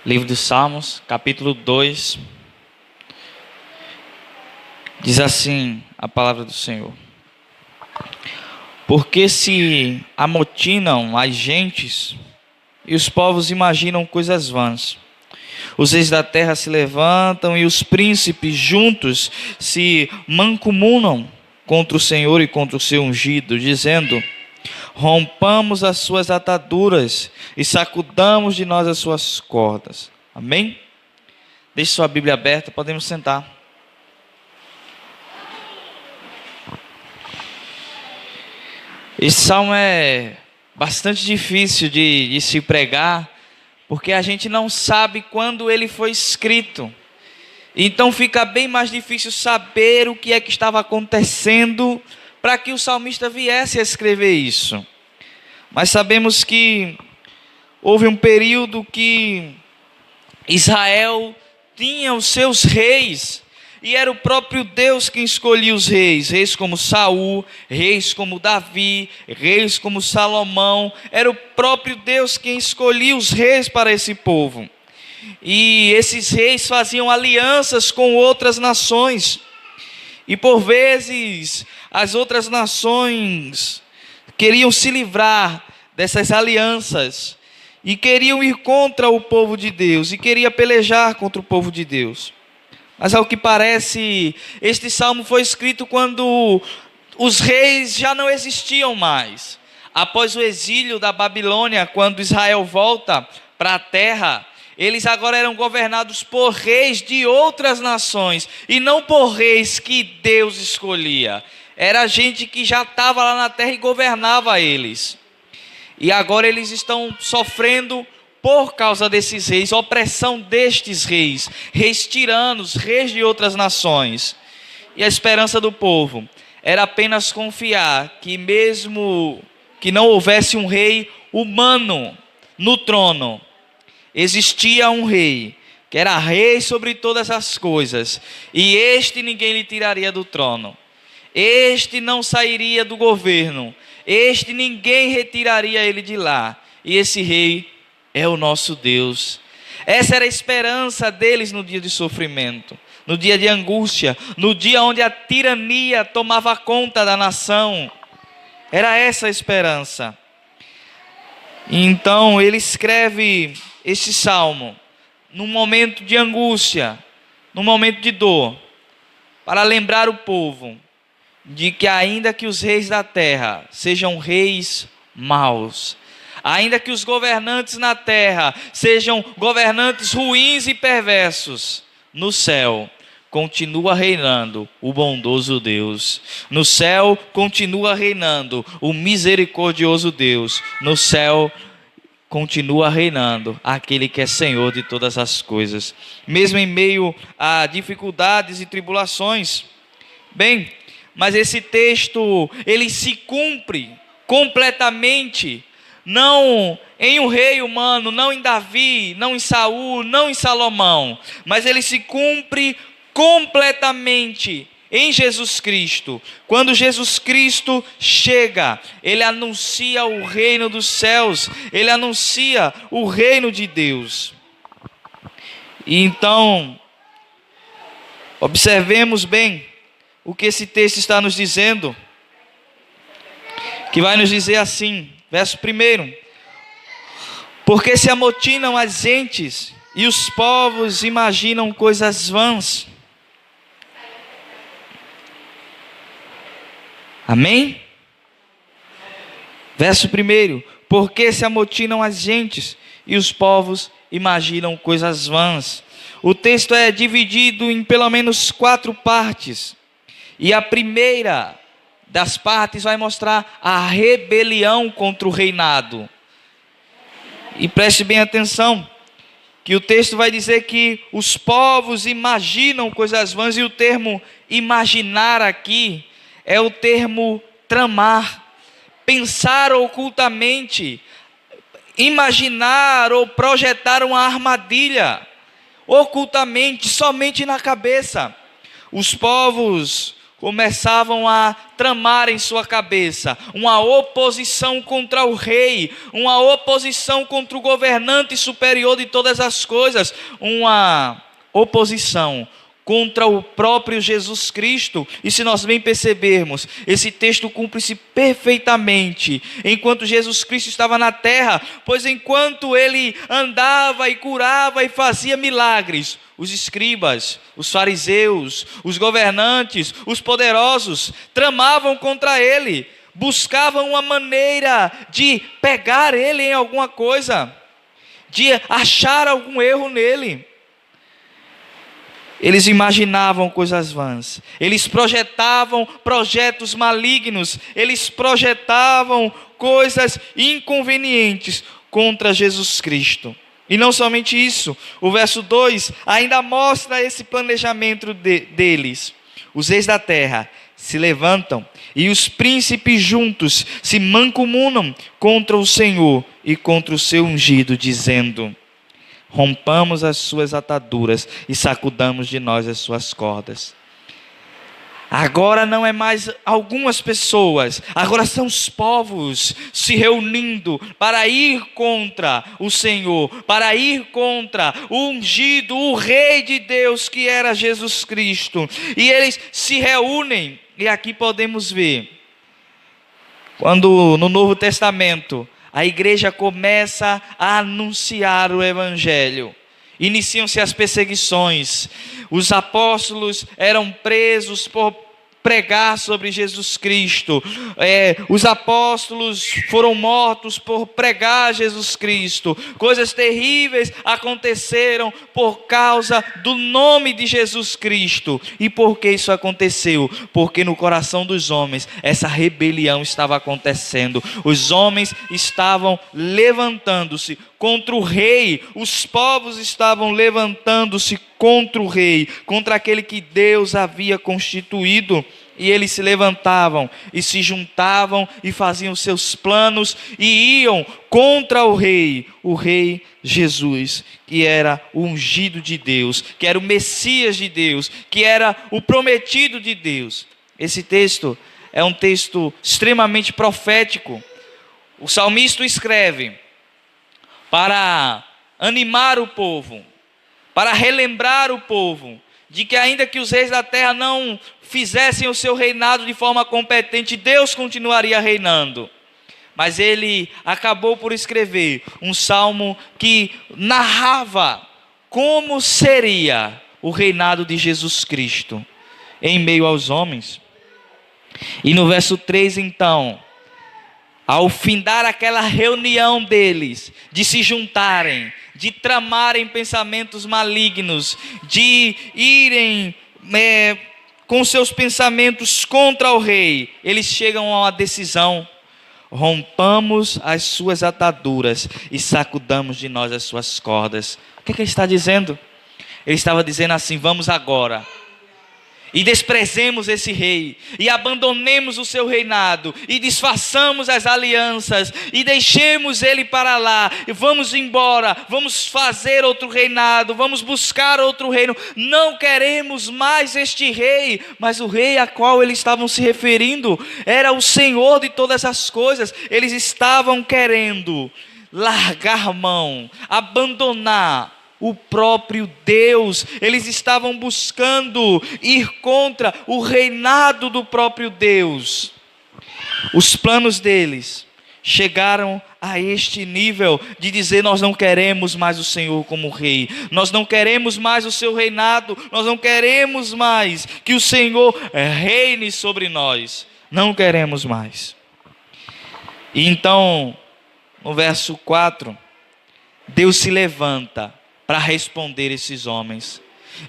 Livro dos Salmos, capítulo 2, diz assim a palavra do Senhor: Porque se amotinam as gentes e os povos imaginam coisas vãs. Os reis da terra se levantam e os príncipes juntos se mancomunam contra o Senhor e contra o seu ungido, dizendo: rompamos as suas ataduras e sacudamos de nós as suas cordas. Amém? Deixe sua Bíblia aberta, podemos sentar. Esse salmo é bastante difícil de se pregar, porque a gente não sabe quando ele foi escrito. Então fica bem mais difícil saber o que é que estava acontecendo para que o salmista viesse a escrever isso. Mas sabemos que houve um período que Israel tinha os seus reis, e era o próprio Deus quem escolhia os reis. Reis como Saul, reis como Davi, reis como Salomão. Era o próprio Deus quem escolhia os reis para esse povo. E esses reis faziam alianças com outras nações. E por vezes as outras nações queriam se livrar dessas alianças e queriam ir contra o povo de Deus, e queriam pelejar contra o povo de Deus. Mas ao que parece, este salmo foi escrito quando os reis já não existiam mais. Após o exílio da Babilônia, quando Israel volta para a terra, eles agora eram governados por reis de outras nações, e não por reis que Deus escolhia. Era gente que já estava lá na terra e governava eles. E agora eles estão sofrendo por causa desses reis, opressão destes reis, reis tiranos, reis de outras nações. E a esperança do povo era apenas confiar que mesmo que não houvesse um rei humano no trono, existia um rei, que era rei sobre todas as coisas, e este ninguém lhe tiraria do trono. Este não sairia do governo, este ninguém retiraria ele de lá, e esse rei é o nosso Deus. Essa era a esperança deles no dia de sofrimento, no dia de angústia, no dia onde a tirania tomava conta da nação. Era essa a esperança. Então ele escreve este salmo num momento de angústia, num momento de dor, para lembrar o povo de que ainda que os reis da terra sejam reis maus, ainda que os governantes na terra sejam governantes ruins e perversos, no céu continua reinando o bondoso Deus. No céu continua reinando o misericordioso Deus. No céu continua reinando aquele que é Senhor de todas as coisas, mesmo em meio a dificuldades e tribulações. Bem, mas esse texto, ele se cumpre completamente, não em um rei humano, não em Davi, não em Saul, não em Salomão, mas ele se cumpre completamente em Jesus Cristo. Quando Jesus Cristo chega, ele anuncia o reino dos céus, ele anuncia o reino de Deus. E então, observemos bem o que esse texto está nos dizendo, que vai nos dizer assim, verso 1: porque se amotinam as gentes e os povos imaginam coisas vãs. Amém? Verso 1: porque se amotinam as gentes e os povos imaginam coisas vãs. O texto é dividido em pelo menos 4 partes. E a primeira das partes vai mostrar a rebelião contra o reinado. E preste bem atenção, que o texto vai dizer que os povos imaginam coisas vãs, e o termo imaginar aqui é o termo tramar, pensar ocultamente, imaginar ou projetar uma armadilha, ocultamente, somente na cabeça. Os povos começavam a tramar em sua cabeça uma oposição contra o rei, uma oposição contra o governante superior de todas as coisas, uma oposição contra o próprio Jesus Cristo. E se nós bem percebermos, esse texto cumpre-se perfeitamente enquanto Jesus Cristo estava na terra, pois enquanto ele andava e curava e fazia milagres, os escribas, os fariseus, os governantes, os poderosos tramavam contra ele, buscavam uma maneira de pegar ele em alguma coisa, de achar algum erro nele. Eles imaginavam coisas vãs, eles projetavam projetos malignos, eles projetavam coisas inconvenientes contra Jesus Cristo. E não somente isso, o verso 2 ainda mostra esse planejamento deles. Os reis da terra se levantam e os príncipes juntos se mancomunam contra o Senhor e contra o seu ungido, dizendo: rompamos as suas ataduras e sacudamos de nós as suas cordas. Agora não é mais algumas pessoas, agora são os povos se reunindo para ir contra o Senhor, para ir contra o ungido, o Rei de Deus que era Jesus Cristo. E eles se reúnem, e aqui podemos ver, quando no Novo Testamento a igreja começa a anunciar o Evangelho, iniciam-se as perseguições, os apóstolos eram presos por pregar sobre Jesus Cristo, os apóstolos foram mortos por pregar Jesus Cristo, coisas terríveis aconteceram por causa do nome de Jesus Cristo. E por que isso aconteceu? Porque no coração dos homens essa rebelião estava acontecendo, os homens estavam levantando-se contra o rei, os povos estavam levantando-se contra o rei, contra aquele que Deus havia constituído. E eles se levantavam e se juntavam e faziam seus planos e iam contra o rei Jesus, que era o ungido de Deus, que era o Messias de Deus, que era o prometido de Deus. Esse texto é um texto extremamente profético. O salmista escreve para animar o povo, para relembrar o povo de que ainda que os reis da terra não fizessem o seu reinado de forma competente, Deus continuaria reinando. Mas ele acabou por escrever um salmo que narrava como seria o reinado de Jesus Cristo em meio aos homens. E no verso 3 então, ao findar aquela reunião deles, de se juntarem, de tramarem pensamentos malignos, de irem com seus pensamentos contra o rei, eles chegam a uma decisão: rompamos as suas ataduras e sacudamos de nós as suas cordas. O que ele está dizendo? Ele estava dizendo assim: vamos agora e desprezemos esse rei, e abandonemos o seu reinado, e desfaçamos as alianças, e deixemos ele para lá, e vamos embora, vamos fazer outro reinado, vamos buscar outro reino. Não queremos mais este rei. Mas o rei a qual eles estavam se referindo era o Senhor de todas as coisas. Eles estavam querendo largar mão, abandonar o próprio Deus. Eles estavam buscando ir contra o reinado do próprio Deus. Os planos deles chegaram a este nível de dizer: nós não queremos mais o Senhor como rei, nós não queremos mais o seu reinado, nós não queremos mais que o Senhor reine sobre nós, não queremos mais. E então, no verso 4, Deus se levanta para responder esses homens.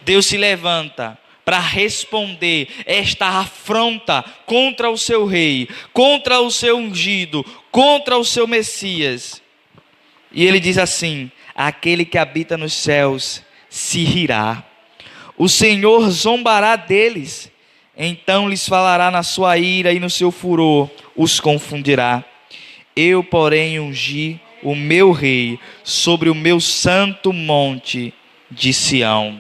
Deus se levanta para responder esta afronta contra o seu rei, contra o seu ungido, contra o seu Messias. E ele diz assim: aquele que habita nos céus se rirá, o Senhor zombará deles, então lhes falará na sua ira e no seu furor os confundirá. Eu, porém, ungi o meu rei sobre o meu santo monte de Sião.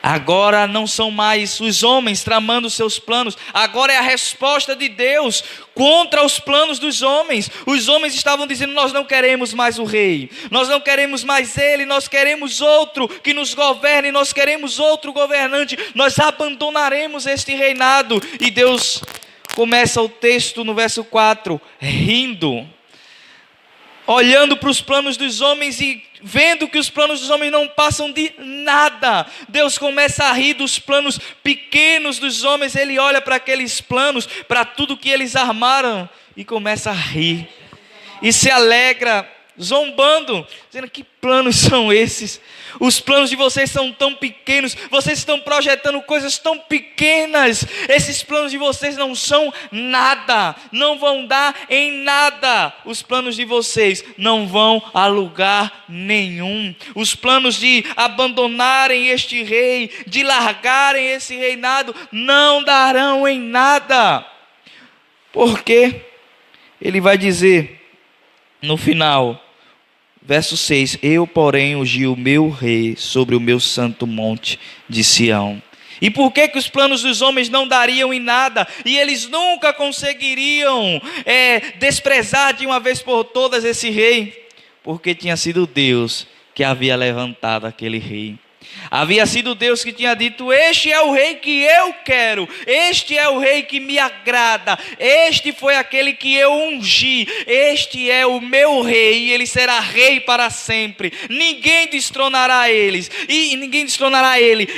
Agora não são mais os homens tramando seus planos, agora é a resposta de Deus contra os planos dos homens. Os homens estavam dizendo: nós não queremos mais o rei, nós não queremos mais ele, nós queremos outro que nos governe, nós queremos outro governante, nós abandonaremos este reinado. E Deus começa o texto no verso 4, rindo, olhando para os planos dos homens e vendo que os planos dos homens não passam de nada. Deus começa a rir dos planos pequenos dos homens. Ele olha para aqueles planos, para tudo que eles armaram, e começa a rir e se alegra, zombando, dizendo: que planos são esses? Os planos de vocês são tão pequenos, vocês estão projetando coisas tão pequenas, esses planos de vocês não são nada, não vão dar em nada, os planos de vocês não vão a lugar nenhum. Os planos de abandonarem este rei, de largarem esse reinado, não darão em nada. Porque ele vai dizer no final, verso 6: eu, porém, ungi o meu rei sobre o meu santo monte de Sião. E por que os planos dos homens não dariam em nada? E eles nunca conseguiriam desprezar de uma vez por todas esse rei? Porque tinha sido Deus que havia levantado aquele rei. Havia sido Deus que tinha dito: este é o rei que eu quero, este é o rei que me agrada, este foi aquele que eu ungi, este é o meu rei, e ele será rei para sempre. Ninguém destronará ele,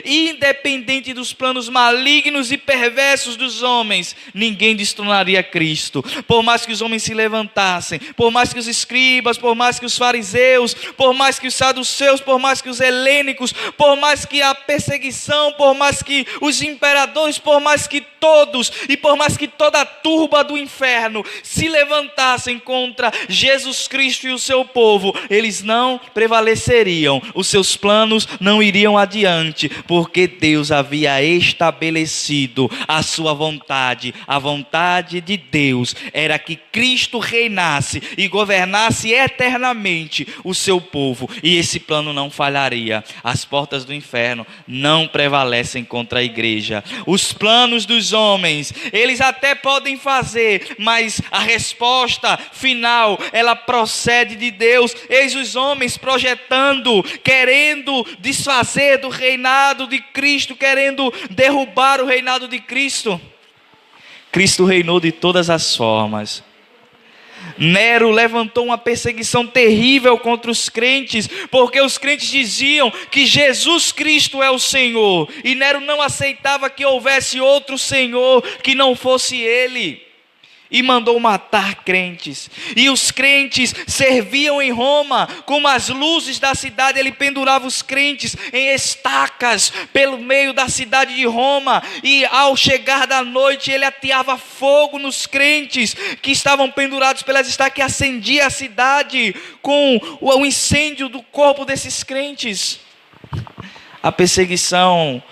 independente dos planos malignos e perversos dos homens. Ninguém destronaria Cristo. Por mais que os homens se levantassem, por mais que os escribas, por mais que os fariseus, por mais que os saduceus, por mais que os helênicos, por mais que a perseguição, por mais que os imperadores, por mais que todos, e por mais que toda a turba do inferno se levantassem contra Jesus Cristo e o seu povo, eles não prevaleceriam, os seus planos não iriam adiante, porque Deus havia estabelecido a sua vontade. A vontade de Deus era que Cristo reinasse e governasse eternamente o seu povo, e esse plano não falharia. As portas do inferno não prevalecem contra a igreja. Os planos dos homens, eles até podem fazer, mas a resposta final, ela procede de Deus. Eis os homens projetando, querendo desfazer do reinado de Cristo, querendo derrubar o reinado de Cristo. Cristo reinou de todas as formas. Nero levantou uma perseguição terrível contra os crentes, porque os crentes diziam que Jesus Cristo é o Senhor, e Nero não aceitava que houvesse outro Senhor que não fosse Ele, e mandou matar crentes. E os crentes serviam em Roma como as luzes da cidade. Ele pendurava os crentes em estacas pelo meio da cidade de Roma, e ao chegar da noite ele ateava fogo nos crentes que estavam pendurados pelas estacas, e acendia a cidade com o incêndio do corpo desses crentes. A perseguição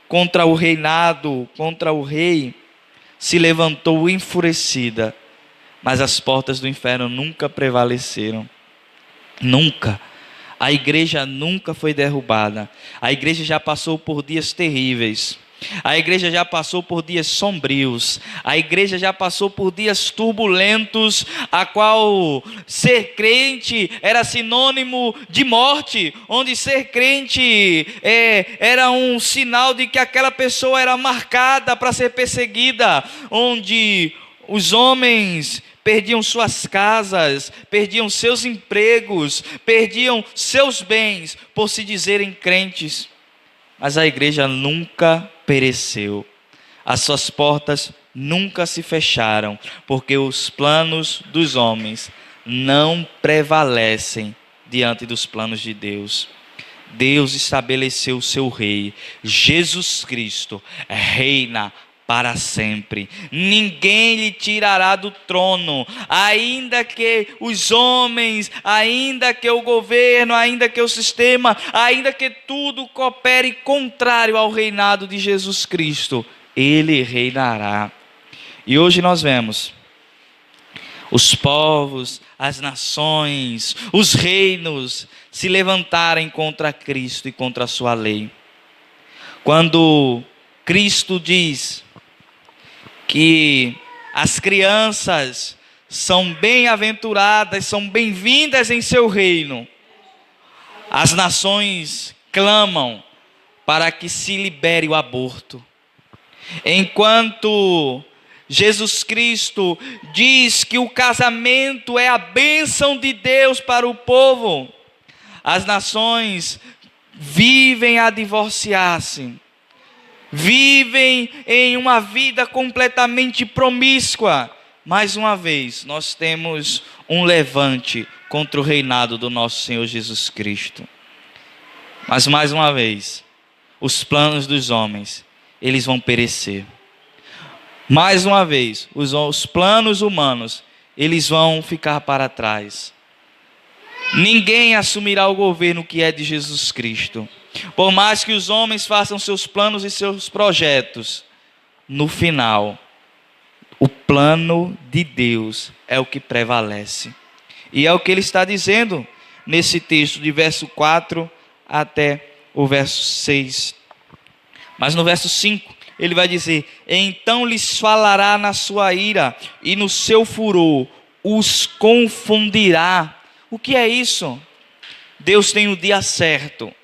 contra o reinado, contra o rei, se levantou enfurecida, mas as portas do inferno nunca prevaleceram. Nunca. A igreja nunca foi derrubada. A igreja já passou por dias terríveis. A igreja já passou por dias sombrios. A igreja já passou por dias turbulentos, a qual ser crente era sinônimo de morte, onde ser crente era um sinal de que aquela pessoa era marcada para ser perseguida, onde os homens perdiam suas casas, perdiam seus empregos, perdiam seus bens por se dizerem crentes. Mas a igreja nunca pereceu, as suas portas nunca se fecharam, porque os planos dos homens não prevalecem diante dos planos de Deus. Deus estabeleceu o seu rei, Jesus Cristo reina para sempre. Ninguém lhe tirará do trono, ainda que os homens, ainda que o governo, ainda que o sistema, ainda que tudo coopere contrário ao reinado de Jesus Cristo, ele reinará. E hoje nós vemos os povos, as nações, os reinos se levantarem contra Cristo e contra a sua lei. Quando Cristo diz que as crianças são bem-aventuradas, são bem-vindas em seu reino, as nações clamam para que se libere o aborto. Enquanto Jesus Cristo diz que o casamento é a bênção de Deus para o povo, as nações vivem a divorciar-se, vivem em uma vida completamente promíscua. Mais uma vez, nós temos um levante contra o reinado do nosso Senhor Jesus Cristo. Mas mais uma vez, os planos dos homens, eles vão perecer. Mais uma vez, os planos humanos, eles vão ficar para trás. Ninguém assumirá o governo que é de Jesus Cristo. Por mais que os homens façam seus planos e seus projetos, no final, o plano de Deus é o que prevalece. E é o que ele está dizendo nesse texto, de verso 4 até o verso 6. Mas no verso 5, ele vai dizer: então lhes falará na sua ira, e no seu furor os confundirá. O que é isso? Deus tem o dia certo.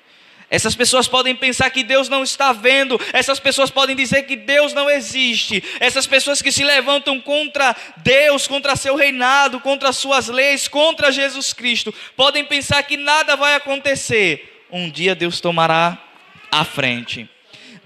Essas pessoas podem pensar que Deus não está vendo. Essas pessoas podem dizer que Deus não existe. Essas pessoas que se levantam contra Deus, contra seu reinado, contra suas leis, contra Jesus Cristo, podem pensar que nada vai acontecer. Um dia Deus tomará a frente.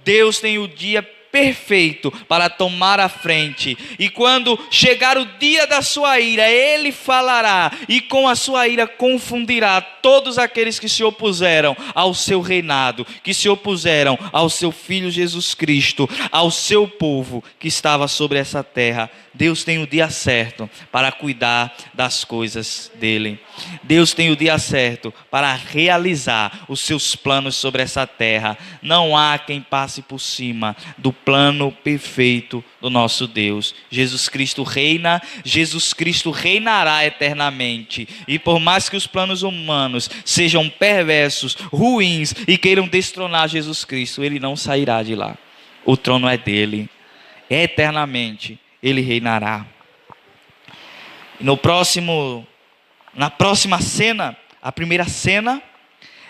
Deus tem o dia perfeito para tomar a frente, e quando chegar o dia da sua ira, ele falará, e com a sua ira confundirá todos aqueles que se opuseram ao seu reinado, que se opuseram ao seu Filho Jesus Cristo, ao seu povo que estava sobre essa terra. Deus tem o dia certo para cuidar das coisas dele. Deus tem o dia certo para realizar os seus planos sobre essa terra. Não há quem passe por cima do plano perfeito do nosso Deus. Jesus Cristo reina, Jesus Cristo reinará eternamente. E por mais que os planos humanos sejam perversos, ruins e queiram destronar Jesus Cristo, ele não sairá de lá. O trono é dele. Eternamente ele reinará. Na próxima cena, a primeira cena,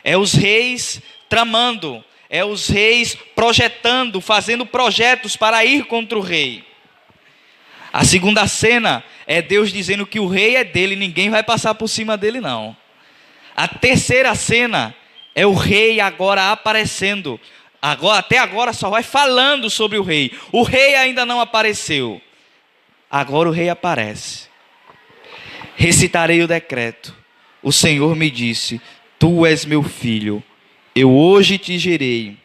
é os reis tramando, é os reis projetando, fazendo projetos para ir contra o rei. A segunda cena é Deus dizendo que o rei é dele, ninguém vai passar por cima dele não. A terceira cena é o rei agora aparecendo. Até agora só vai falando sobre o rei. O rei ainda não apareceu. Agora o rei aparece. Recitarei o decreto. O Senhor me disse: tu és meu filho, eu hoje te gerei.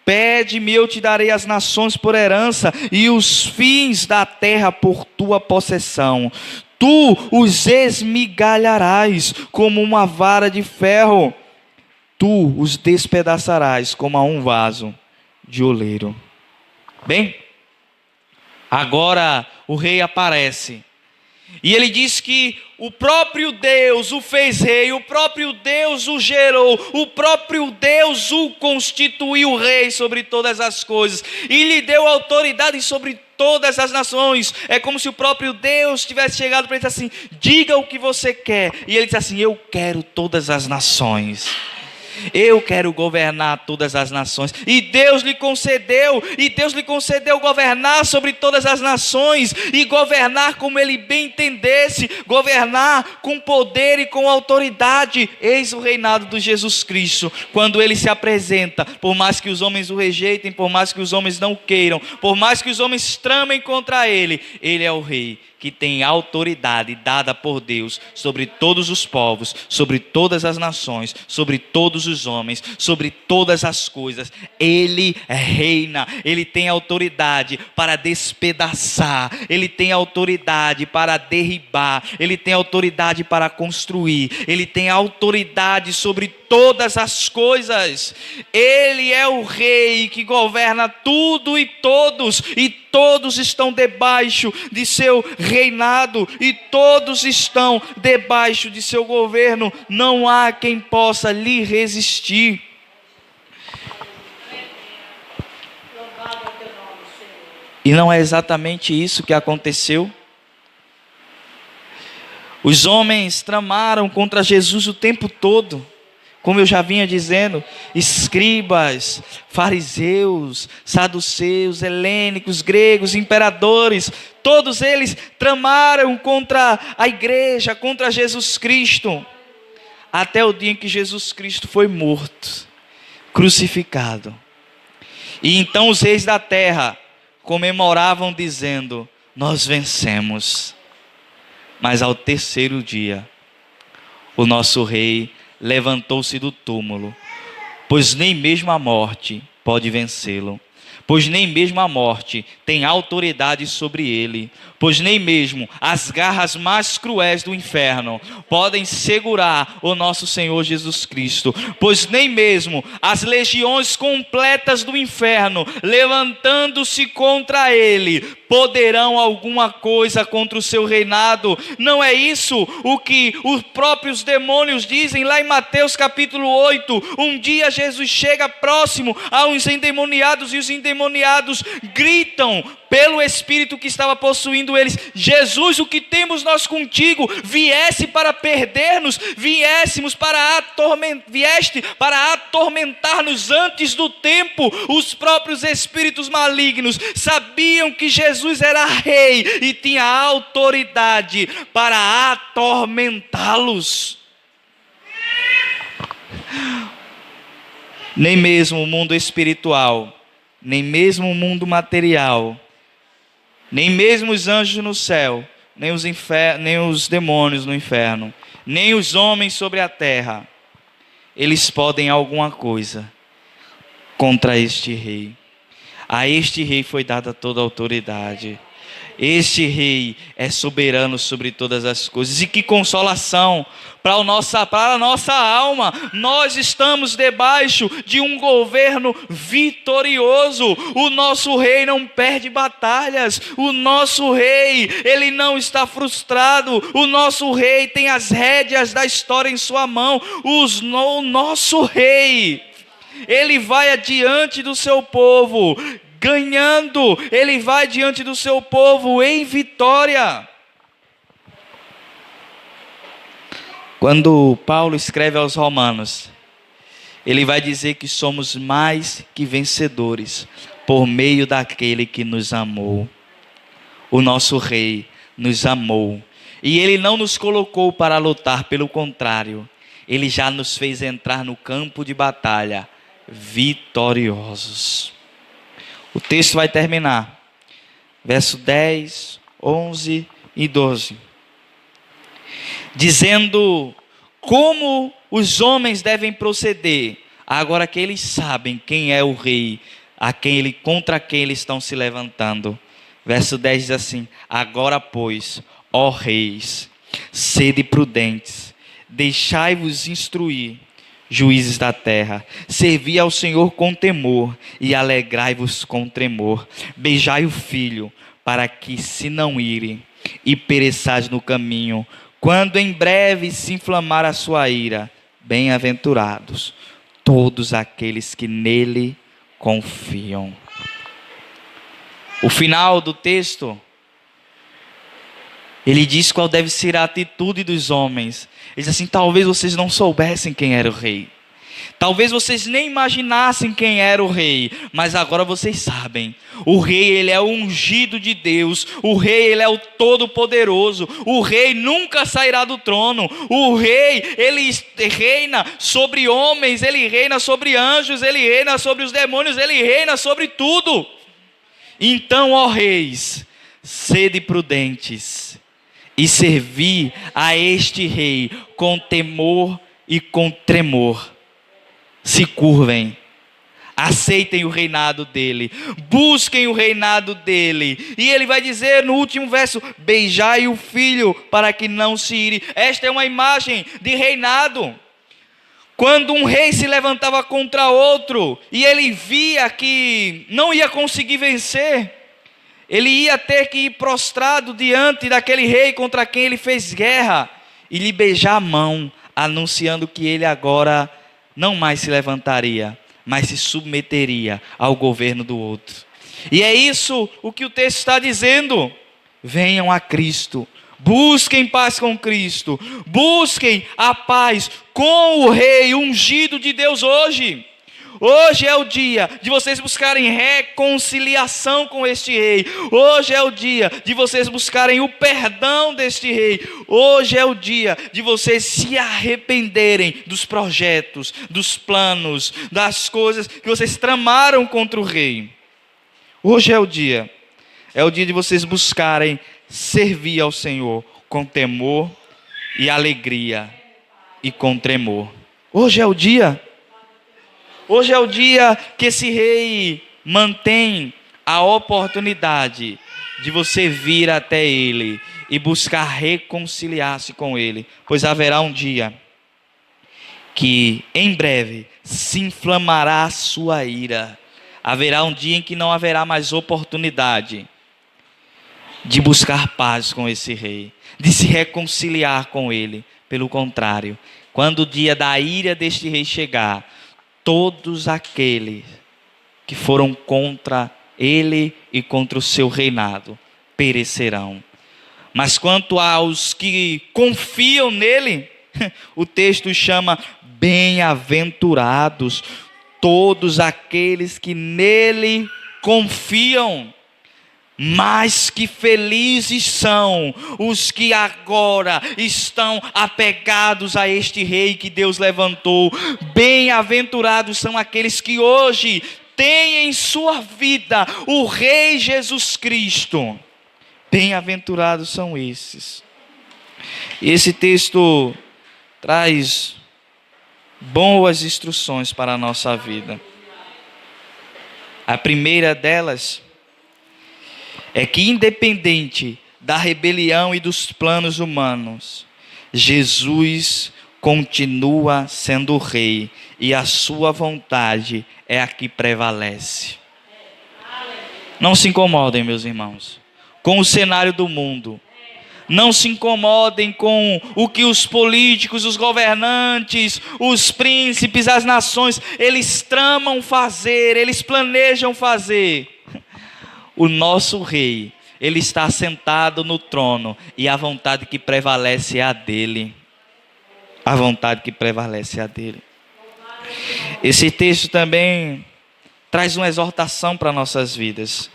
Pede-me, eu te darei as nações por herança e os fins da terra por tua possessão. Tu os esmigalharás como uma vara de ferro. Tu os despedaçarás como a um vaso de oleiro. Bem, agora o rei aparece. E ele diz que o próprio Deus o fez rei, o próprio Deus o gerou, o próprio Deus o constituiu rei sobre todas as coisas e lhe deu autoridade sobre todas as nações. É como se o próprio Deus tivesse chegado para ele e disse assim: diga o que você quer. E ele disse assim: eu quero todas as nações. Eu quero governar todas as nações. E Deus lhe concedeu governar sobre todas as nações, e governar como ele bem entendesse, governar com poder e com autoridade. Eis o reinado de Jesus Cristo, quando ele se apresenta. Por mais que os homens o rejeitem, por mais que os homens não queiram, por mais que os homens tramem contra ele, ele é o rei que tem autoridade dada por Deus sobre todos os povos, sobre todas as nações, sobre todos os homens, sobre todas as coisas. Ele reina, ele tem autoridade para despedaçar, ele tem autoridade para derribar, ele tem autoridade para construir, ele tem autoridade sobre todas as coisas. Ele é o rei que governa tudo e todos estão debaixo de seu reinado, e todos estão debaixo de seu governo. Não há quem possa lhe resistir. E não é exatamente isso que aconteceu? Os homens tramaram contra Jesus o tempo todo. Como eu já vinha dizendo, escribas, fariseus, saduceus, helênicos, gregos, imperadores, todos eles tramaram contra a igreja, contra Jesus Cristo, até o dia em que Jesus Cristo foi morto, crucificado. E então os reis da terra comemoravam dizendo: nós vencemos. Mas ao terceiro dia, o nosso rei levantou-se do túmulo, pois nem mesmo a morte pode vencê-lo, pois nem mesmo a morte tem autoridade sobre ele, pois nem mesmo as garras mais cruéis do inferno podem segurar o nosso Senhor Jesus Cristo, pois nem mesmo as legiões completas do inferno, levantando-se contra ele, poderão alguma coisa contra o seu reinado. Não é isso o que os próprios demônios dizem lá em Mateus capítulo 8, um dia Jesus chega próximo a uns endemoniados e os endemoniados gritam pelo espírito que estava possuindo eles: Jesus, o que temos nós contigo? Vieste para perder-nos, vieste para atormentar-nos antes do tempo. Os próprios espíritos malignos sabiam que Jesus era rei e tinha autoridade para atormentá-los. Nem mesmo o mundo espiritual, nem mesmo o mundo material, nem mesmo os anjos no céu, nem os demônios no inferno, nem os homens sobre a terra, eles podem alguma coisa contra este rei. A este rei foi dada toda a autoridade. Este rei é soberano sobre todas as coisas. E que consolação para a nossa alma. Nós estamos debaixo de um governo vitorioso. O nosso rei não perde batalhas. O nosso rei, ele não está frustrado. O nosso rei tem as rédeas da história em sua mão. O nosso rei, ele vai adiante do seu povo, ganhando, ele vai diante do seu povo em vitória. Quando Paulo escreve aos Romanos, ele vai dizer que somos mais que vencedores por meio daquele que nos amou. O nosso rei nos amou e ele não nos colocou para lutar, pelo contrário, ele já nos fez entrar no campo de batalha vitoriosos. O texto vai terminar, verso 10, 11 e 12, dizendo como os homens devem proceder, agora que eles sabem quem é o rei, contra quem eles estão se levantando. Verso 10 diz assim: agora pois, ó reis, sede prudentes, deixai-vos instruir, juízes da terra, servi ao Senhor com temor e alegrai-vos com tremor. Beijai o filho, para que se não ire e pereçais no caminho, quando em breve se inflamar a sua ira. Bem-aventurados todos aqueles que nele confiam. O final do texto, ele diz qual deve ser a atitude dos homens. Ele diz assim: talvez vocês não soubessem quem era o rei. Talvez vocês nem imaginassem quem era o rei. Mas agora vocês sabem. O rei, ele é o ungido de Deus. O rei, ele é o todo-poderoso. O rei nunca sairá do trono. O rei, ele reina sobre homens. Ele reina sobre anjos. Ele reina sobre os demônios. Ele reina sobre tudo. Então, ó reis, sede prudentes e servi a este rei com temor e com tremor. Se curvem, aceitem o reinado dele, busquem o reinado dele. E ele vai dizer no último verso: beijai o filho para que não se ire. Esta é uma imagem de reinado. Quando um rei se levantava contra outro e ele via que não ia conseguir vencer, ele ia ter que ir prostrado diante daquele rei contra quem ele fez guerra e lhe beijar a mão, anunciando que ele agora não mais se levantaria, mas se submeteria ao governo do outro. E é isso o que o texto está dizendo. Venham a Cristo, busquem paz com Cristo, busquem a paz com o Rei ungido de Deus hoje. Hoje é o dia de vocês buscarem reconciliação com este Rei. Hoje é o dia de vocês buscarem o perdão deste Rei. Hoje é o dia de vocês se arrependerem dos projetos, dos planos, das coisas que vocês tramaram contra o Rei. Hoje é o dia de vocês buscarem servir ao Senhor com temor e alegria e com tremor. Hoje é o dia. Hoje é o dia que esse Rei mantém a oportunidade de você vir até Ele e buscar reconciliar-se com Ele, pois haverá um dia que em breve se inflamará a sua ira. Haverá um dia em que não haverá mais oportunidade de buscar paz com esse Rei, de se reconciliar com Ele. Pelo contrário, quando o dia da ira deste Rei chegar, todos aqueles que foram contra Ele e contra o seu reinado perecerão. Mas quanto aos que confiam nele, o texto chama bem-aventurados todos aqueles que nele confiam. Mas que felizes são os que agora estão apegados a este Rei que Deus levantou. Bem-aventurados são aqueles que hoje têm em sua vida o Rei Jesus Cristo. Bem-aventurados são esses. Esse texto traz boas instruções para a nossa vida. A primeira delas é que, independente da rebelião e dos planos humanos, Jesus continua sendo o Rei e a sua vontade é a que prevalece. Não se incomodem, meus irmãos, com o cenário do mundo. Não se incomodem com o que os políticos, os governantes, os príncipes, as nações, eles tramam fazer, eles planejam fazer. O nosso Rei, Ele está sentado no trono e a vontade que prevalece é a dEle. A vontade que prevalece é a dEle. Esse texto também traz uma exortação para nossas vidas.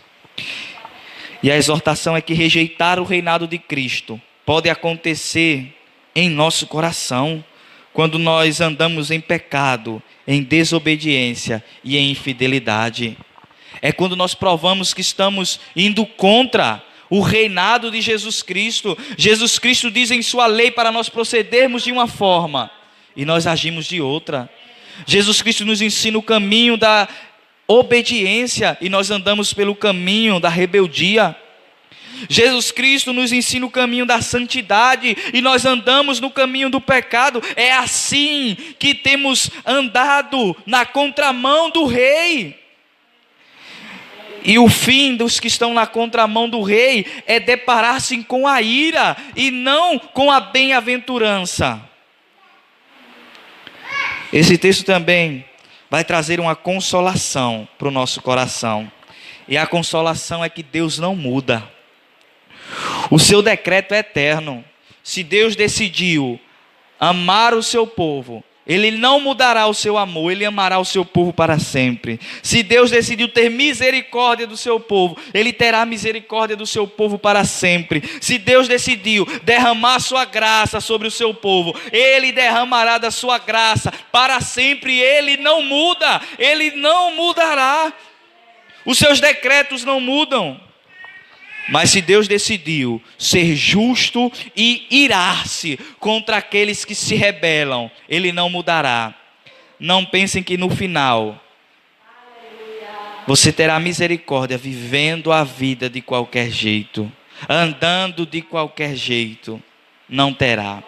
E a exortação é que rejeitar o reinado de Cristo pode acontecer em nosso coração, quando nós andamos em pecado, em desobediência e em infidelidade. É quando nós provamos que estamos indo contra o reinado de Jesus Cristo. Jesus Cristo diz em sua lei para nós procedermos de uma forma e nós agimos de outra. Jesus Cristo nos ensina o caminho da obediência e nós andamos pelo caminho da rebeldia. Jesus Cristo nos ensina o caminho da santidade e nós andamos no caminho do pecado. É assim que temos andado na contramão do Rei. E o fim dos que estão na contramão do Rei é deparar-se com a ira e não com a bem-aventurança. Esse texto também vai trazer uma consolação para o nosso coração. E a consolação é que Deus não muda. O seu decreto é eterno. Se Deus decidiu amar o seu povo, Ele não mudará o seu amor, Ele amará o seu povo para sempre. Se Deus decidiu ter misericórdia do seu povo, Ele terá misericórdia do seu povo para sempre. Se Deus decidiu derramar sua graça sobre o seu povo, Ele derramará da sua graça para sempre. Ele não muda, Ele não mudará. Os seus decretos não mudam. Mas se Deus decidiu ser justo e irar-se contra aqueles que se rebelam, Ele não mudará. Não pensem que no final você terá misericórdia vivendo a vida de qualquer jeito, andando de qualquer jeito. Não terá.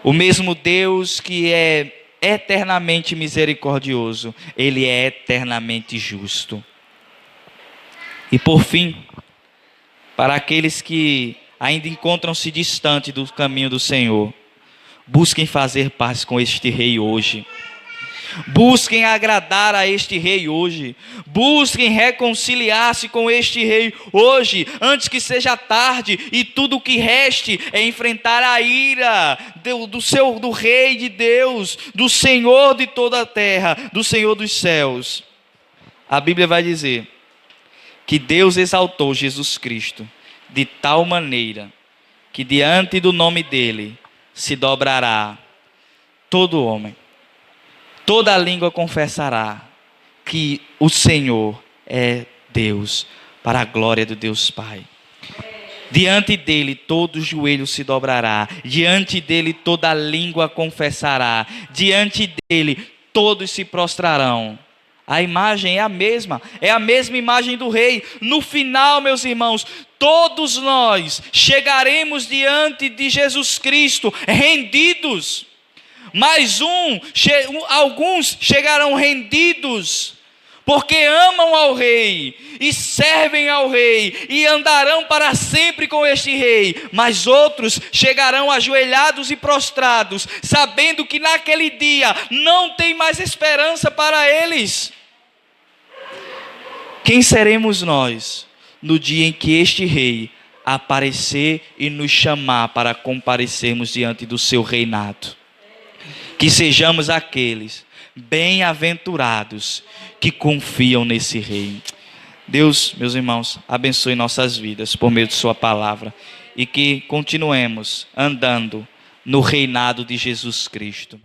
O mesmo Deus que é eternamente misericordioso, Ele é eternamente justo. E por fim, para aqueles que ainda encontram-se distante do caminho do Senhor, busquem fazer paz com este Rei hoje. Busquem agradar a este rei hoje. Busquem reconciliar-se com este rei hoje, antes que seja tarde e tudo o que reste é enfrentar a ira do rei de Deus, do Senhor de toda a terra, do Senhor dos céus. A Bíblia vai dizer que Deus exaltou Jesus Cristo de tal maneira que diante do nome dele se dobrará todo homem, toda língua confessará que o Senhor é Deus, para a glória de Deus Pai. Diante dele todo joelho se dobrará, diante dele toda língua confessará, diante dele todos se prostrarão. A imagem é a mesma imagem do rei. No final, meus irmãos, todos nós chegaremos diante de Jesus Cristo rendidos. Mas alguns chegarão rendidos, porque amam ao rei e servem ao rei e andarão para sempre com este rei. Mas outros chegarão ajoelhados e prostrados, sabendo que naquele dia não tem mais esperança para eles. Quem seremos nós no dia em que este rei aparecer e nos chamar para comparecermos diante do seu reinado? Que sejamos aqueles bem-aventurados que confiam nesse rei. Deus, meus irmãos, abençoe nossas vidas por meio de sua palavra e que continuemos andando no reinado de Jesus Cristo.